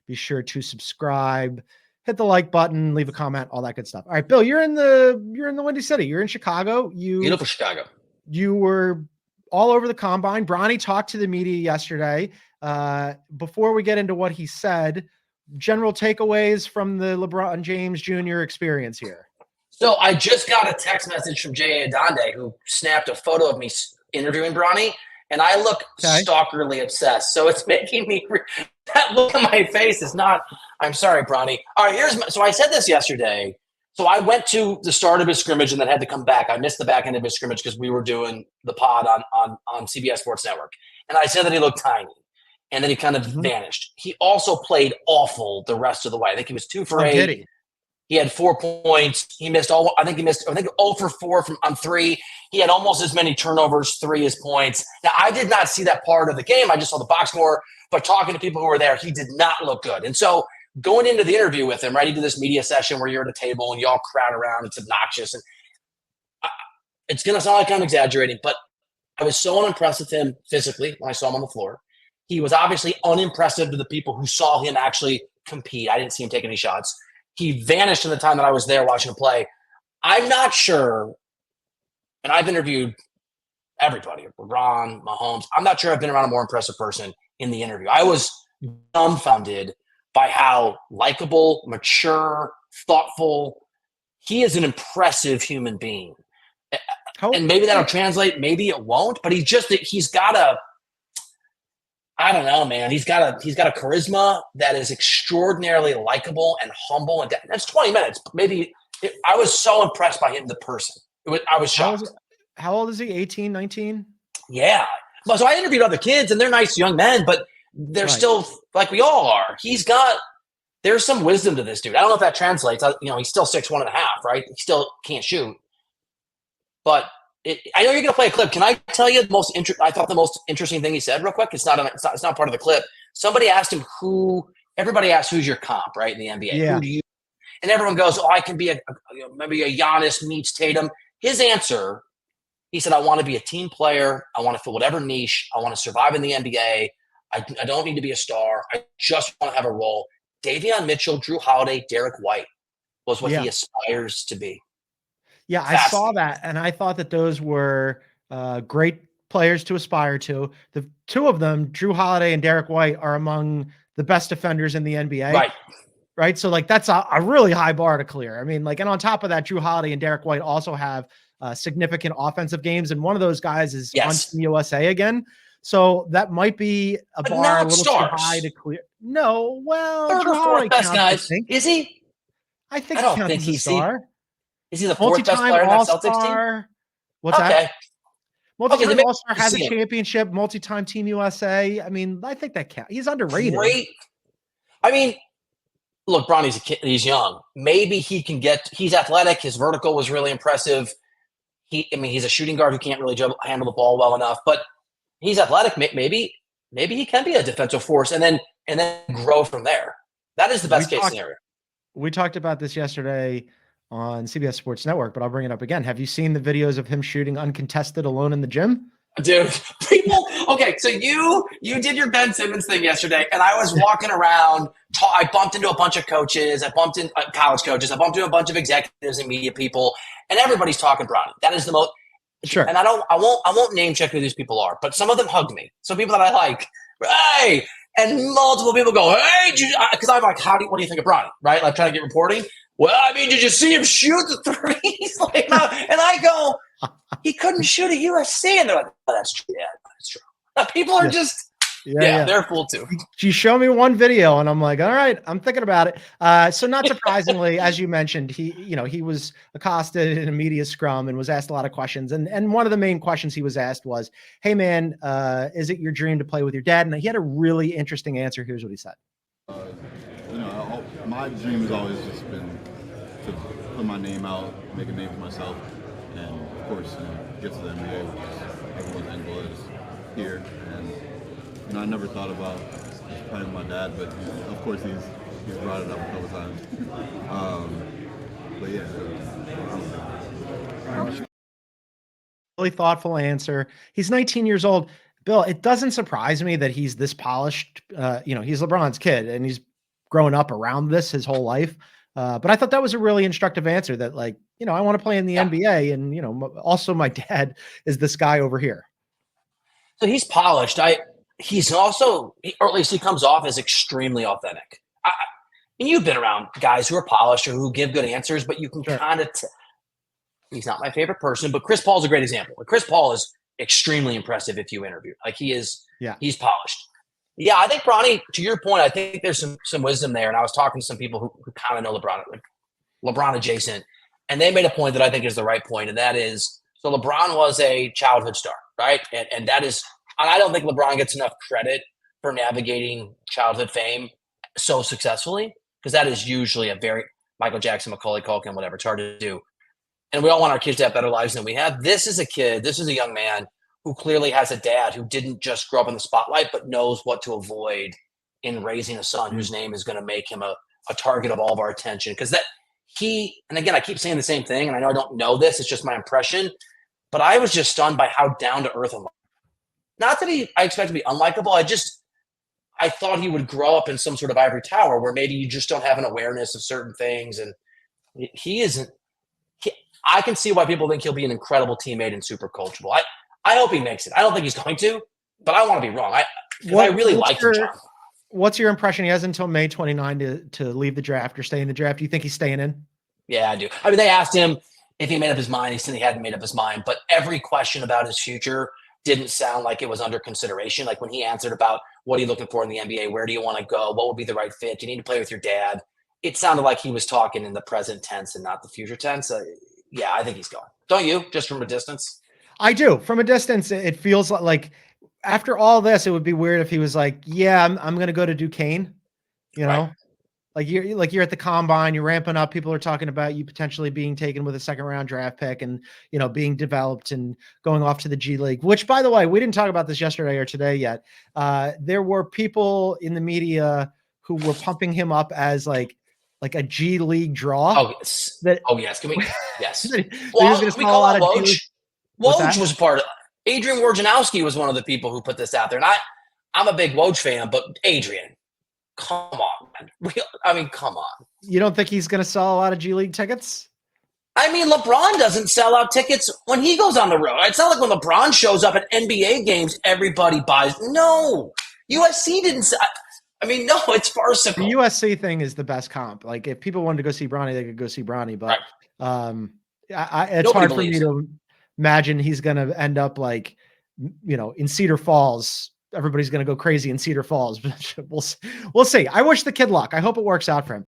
Be sure to subscribe, hit the like button, leave a comment, all that good stuff. All right, Bill, you're in the Windy City. You're in Chicago. Beautiful Chicago. You were all over the combine. Bronny talked to the media yesterday. Before we get into what he said, general takeaways from the LeBron James Jr. experience here. So I just got a text message from J.A. Adonde, who snapped a photo of me interviewing Bronny, and I look stalkerly obsessed. So it's making me that look on my face is not. I'm sorry, Bronny. All right, so I said this yesterday. So I went to the start of his scrimmage and then had to come back. I missed the back end of his scrimmage because we were doing the pod on CBS Sports Network, and I said that he looked tiny. And then he kind of vanished. He also played awful the rest of the way. I think he was 2 for 8. Did he? He had 4 points. He missed all. I think 0 for 4 on 3. He had almost as many turnovers, 3 as points. Now I did not see that part of the game. I just saw the box score. But talking to people who were there, he did not look good. And so going into the interview with him, right? He did this media session where you're at a table and you all crowd around. It's obnoxious, and it's going to sound like I'm exaggerating, but I was so unimpressed with him physically when I saw him on the floor. He was obviously unimpressive to the people who saw him actually compete. I didn't see him take any shots. He vanished in the time that I was there watching him play. I'm not sure, and I've interviewed everybody, LeBron, Mahomes. I'm not sure I've been around a more impressive person in the interview. I was dumbfounded by how likable, mature, thoughtful. He is an impressive human being. And maybe that'll translate, maybe it won't, but he's got a I don't know, man. He's got a charisma that is extraordinarily likable and humble. And that's 20 minutes. I was so impressed by him, the person. I was shocked. How old is he? 18, 19? Yeah. So I interviewed other kids, and they're nice young men, but they're still like we all are. There's some wisdom to this dude. I don't know if that translates. He's still 6'1.5", right? He still can't shoot. But I know you're going to play a clip. Can I tell you I thought the most interesting thing he said real quick? It's not part of the clip. Somebody asked him everybody asked who's your comp, right, in the NBA. Yeah. Who do you? And everyone goes, I can be maybe a Giannis meets Tatum. His answer, he said, I want to be a team player. I want to fill whatever niche. I want to survive in the NBA. I don't need to be a star. I just want to have a role. Davion Mitchell, Drew Holiday, Derek White was what he aspires to be. Yeah, I saw that, and I thought that those were great players to aspire to. The two of them, Drew Holiday and Derek White, are among the best defenders in the NBA. Right. So that's a really high bar to clear. I mean, and on top of that, Drew Holiday and Derek White also have significant offensive games, and one of those guys is on Team USA again. So that might be a bar a little too high to clear. No, well, third or fourth best guys. Is he? I think he counts as a star. Is he the fourth best player in that Celtics team? What's that? Multi-time All-Star, has a championship, multi-time Team USA. I mean, I think that counts. He's underrated. Great. I mean, look, Bronny's a kid. He's young. Maybe he can he's athletic. His vertical was really impressive. He's a shooting guard who can't really handle the ball well enough, but he's athletic. Maybe he can be a defensive force and then grow from there. That is the best case scenario. We talked about this yesterday on CBS Sports Network, but I'll bring it up again. Have you seen the videos of him shooting uncontested alone in the gym? Dude, okay, so you did your Ben Simmons thing yesterday, and I was walking around. I bumped into a bunch of coaches. I bumped into college coaches. I bumped into a bunch of executives and media people, and everybody's talking Bronny. That is the most sure. And I won't name check who these people are, but some of them hugged me. Some people that I like, hey, and multiple people go, hey, because I'm like, what do you think of Bronny? Right, like trying to get reporting. Well, I mean, did you see him shoot the threes? And I go, he couldn't shoot at USC. And they're like, oh, that's true. Yeah, that's true. People are just, they're fooled too. You show me one video and I'm like, all right, I'm thinking about it. So not surprisingly, as you mentioned, he was accosted in a media scrum and was asked a lot of questions. And one of the main questions he was asked was, hey man, is it your dream to play with your dad? And he had a really interesting answer. Here's what he said. My dream has always just been to put my name out, make a name for myself, and of course, get to the NBA, which is everyone's end goal is here. And I never thought about playing with my dad, but of course he's brought it up a couple times. But yeah. Really thoughtful answer. He's 19 years old. Bill, it doesn't surprise me that he's this polished. He's LeBron's kid, and he's grown up around this his whole life. But I thought that was a really instructive answer that, like, you know, I want to play in the NBA. And, you know, also my dad is this guy over here. So he's polished. He's also, or at least he comes off as extremely authentic. And you've been around guys who are polished or who give good answers, but you can kind of he's not my favorite person, but Chris Paul's a great example. Like, Chris Paul is extremely impressive if you interview. Like, he's polished. Yeah, I think Bronny, to your point, I think there's some wisdom there. And I was talking to some people who kind of know LeBron, like LeBron adjacent, and they made a point that I think is the right point, and that is, so LeBron was a childhood star, right? And that is, and I don't think LeBron gets enough credit for navigating childhood fame so successfully, because that is usually a very Michael Jackson, Macaulay Culkin, whatever. It's hard to do. And we all want our kids to have better lives than we have. This is a young man who clearly has a dad who didn't just grow up in the spotlight, but knows what to avoid in raising a son whose name is going to make him a target of all of our attention. Because and again, I keep saying the same thing, and I know I don't know this, it's just my impression, but I was just stunned by how down to earth and not that I expect to be unlikable. I thought he would grow up in some sort of ivory tower where maybe you just don't have an awareness of certain things. And he isn't. I can see why people think he'll be an incredible teammate and super coachable. I hope he makes it. I don't think he's going to, but I want to be wrong. I really like him, John. What's your impression? He has until May 29 to leave the draft or stay in the draft. Do you think he's staying in? Yeah, I do. I mean, they asked him if he made up his mind. He said he hadn't made up his mind, but every question about his future didn't sound like it was under consideration. Like when he answered about what are you looking for in the NBA? Where do you want to go? What would be the right fit? Do you need to play with your dad? It sounded like he was talking in the present tense and not the future tense. Yeah, I think he's going. Don't you? Just from a distance? I do. From a distance, it feels like after all this, it would be weird if he was like, yeah, I'm going to go to Duquesne, you know, like you're at the combine, you're ramping up. People are talking about you potentially being taken with a 2nd round draft pick and, you know, being developed and going off to the G League, which, by the way, we didn't talk about this yesterday or today yet. There were people in the media who were pumping him up as like a G League draw. Oh, yes. Can we? Yes. Woj was part of it. Adrian Wojnarowski was one of the people who put this out there. And I'm a big Woj fan, but Adrian, come on, man. I mean, come on. You don't think he's going to sell a lot of G League tickets? I mean, LeBron doesn't sell out tickets when he goes on the road. It's not like when LeBron shows up at NBA games, everybody buys. No. USC didn't sell. I mean, no, it's farcical. The USC thing is the best comp. Like, if people wanted to go see Bronny, they could go see Bronny. But it's hard for me to imagine he's going to end up like, you know, in Cedar Falls. Everybody's going to go crazy in Cedar Falls. We'll see. I wish the kid luck. I hope it works out for him.